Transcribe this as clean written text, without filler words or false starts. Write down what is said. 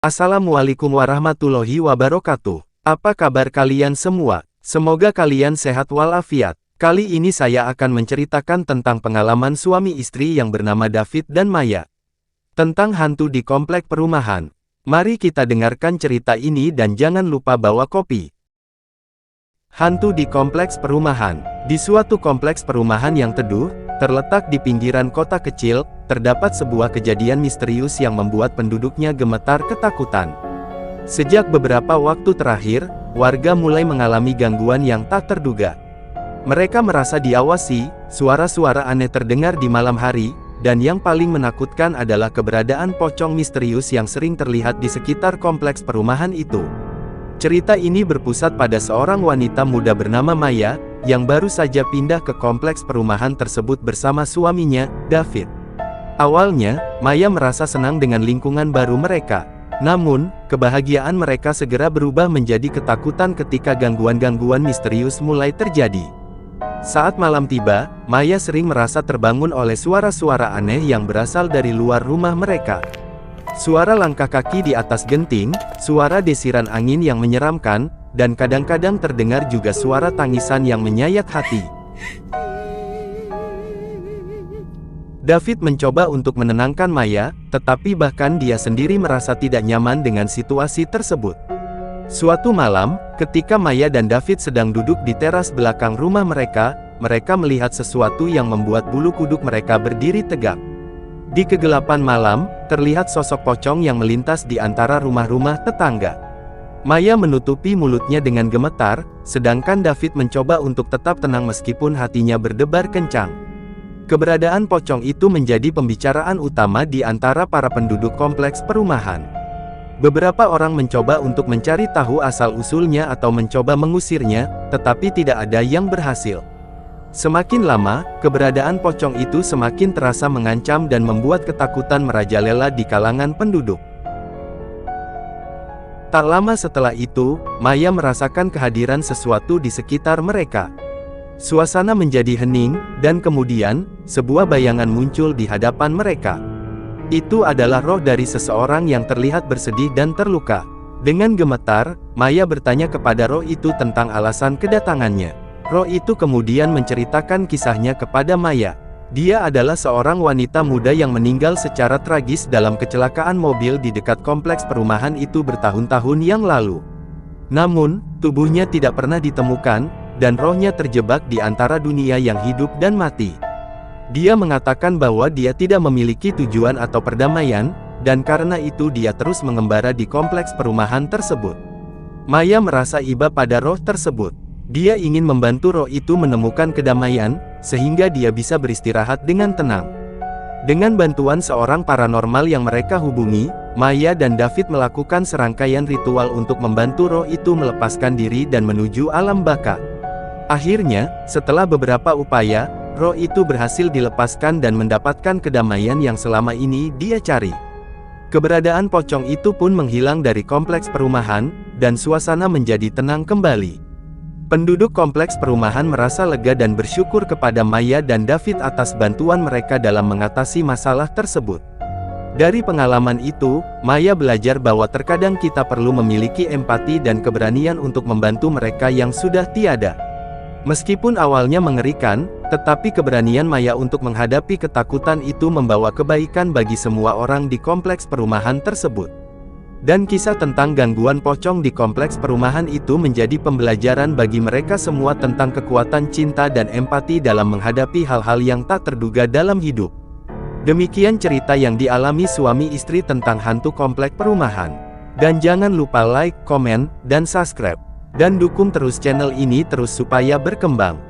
Assalamualaikum warahmatullahi wabarakatuh. Apa kabar kalian semua? Semoga kalian sehat walafiat. Kali ini saya akan menceritakan tentang pengalaman suami istri yang bernama David dan Maya. Tentang hantu di komplek perumahan. Mari kita dengarkan cerita ini dan jangan lupa bawa kopi. Hantu di kompleks perumahan. Di suatu kompleks perumahan yang teduh, terletak di pinggiran kota kecil, terdapat sebuah kejadian misterius yang membuat penduduknya gemetar ketakutan. Sejak beberapa waktu terakhir, warga mulai mengalami gangguan yang tak terduga. Mereka merasa diawasi, suara-suara aneh terdengar di malam hari, dan yang paling menakutkan adalah keberadaan pocong misterius yang sering terlihat di sekitar kompleks perumahan itu. Cerita ini berpusat pada seorang wanita muda bernama Maya, yang baru saja pindah ke kompleks perumahan tersebut bersama suaminya, David. Awalnya, Maya merasa senang dengan lingkungan baru mereka. Namun, kebahagiaan mereka segera berubah menjadi ketakutan ketika gangguan-gangguan misterius mulai terjadi. Saat malam tiba, Maya sering merasa terbangun oleh suara-suara aneh yang berasal dari luar rumah mereka. Suara langkah kaki di atas genting, suara desiran angin yang menyeramkan, dan kadang-kadang terdengar juga suara tangisan yang menyayat hati. David mencoba untuk menenangkan Maya, tetapi bahkan dia sendiri merasa tidak nyaman dengan situasi tersebut. Suatu malam, ketika Maya dan David sedang duduk di teras belakang rumah mereka melihat sesuatu yang membuat bulu kuduk mereka berdiri tegak. Di kegelapan malam, terlihat sosok pocong yang melintas di antara rumah-rumah tetangga. Maya menutupi mulutnya dengan gemetar, sedangkan David mencoba untuk tetap tenang meskipun hatinya berdebar kencang. Keberadaan pocong itu menjadi pembicaraan utama di antara para penduduk kompleks perumahan. Beberapa orang mencoba untuk mencari tahu asal-usulnya atau mencoba mengusirnya, tetapi tidak ada yang berhasil. Semakin lama, keberadaan pocong itu semakin terasa mengancam dan membuat ketakutan merajalela di kalangan penduduk. Tak lama setelah itu, Maya merasakan kehadiran sesuatu di sekitar mereka. Suasana menjadi hening, dan kemudian, sebuah bayangan muncul di hadapan mereka. Itu adalah roh dari seseorang yang terlihat bersedih dan terluka. Dengan gemetar, Maya bertanya kepada roh itu tentang alasan kedatangannya. Roh itu kemudian menceritakan kisahnya kepada Maya. Dia adalah seorang wanita muda yang meninggal secara tragis dalam kecelakaan mobil di dekat kompleks perumahan itu bertahun-tahun yang lalu. Namun, tubuhnya tidak pernah ditemukan, dan rohnya terjebak di antara dunia yang hidup dan mati. Dia mengatakan bahwa dia tidak memiliki tujuan atau perdamaian, dan karena itu dia terus mengembara di kompleks perumahan tersebut. Maya merasa iba pada roh tersebut. Dia ingin membantu roh itu menemukan kedamaian, sehingga dia bisa beristirahat dengan tenang. Dengan bantuan seorang paranormal yang mereka hubungi, Maya dan David melakukan serangkaian ritual untuk membantu roh itu melepaskan diri dan menuju alam baka. Akhirnya, setelah beberapa upaya, roh itu berhasil dilepaskan dan mendapatkan kedamaian yang selama ini dia cari. Keberadaan pocong itu pun menghilang dari kompleks perumahan, dan suasana menjadi tenang kembali. Penduduk kompleks perumahan merasa lega dan bersyukur kepada Maya dan David atas bantuan mereka dalam mengatasi masalah tersebut. Dari pengalaman itu, Maya belajar bahwa terkadang kita perlu memiliki empati dan keberanian untuk membantu mereka yang sudah tiada. Meskipun awalnya mengerikan, tetapi keberanian Maya untuk menghadapi ketakutan itu membawa kebaikan bagi semua orang di kompleks perumahan tersebut. Dan kisah tentang gangguan pocong di kompleks perumahan itu menjadi pembelajaran bagi mereka semua tentang kekuatan cinta dan empati dalam menghadapi hal-hal yang tak terduga dalam hidup. Demikian cerita yang dialami suami istri tentang hantu komplek perumahan. Dan jangan lupa like, komen, dan subscribe. Dan dukung terus channel ini terus supaya berkembang.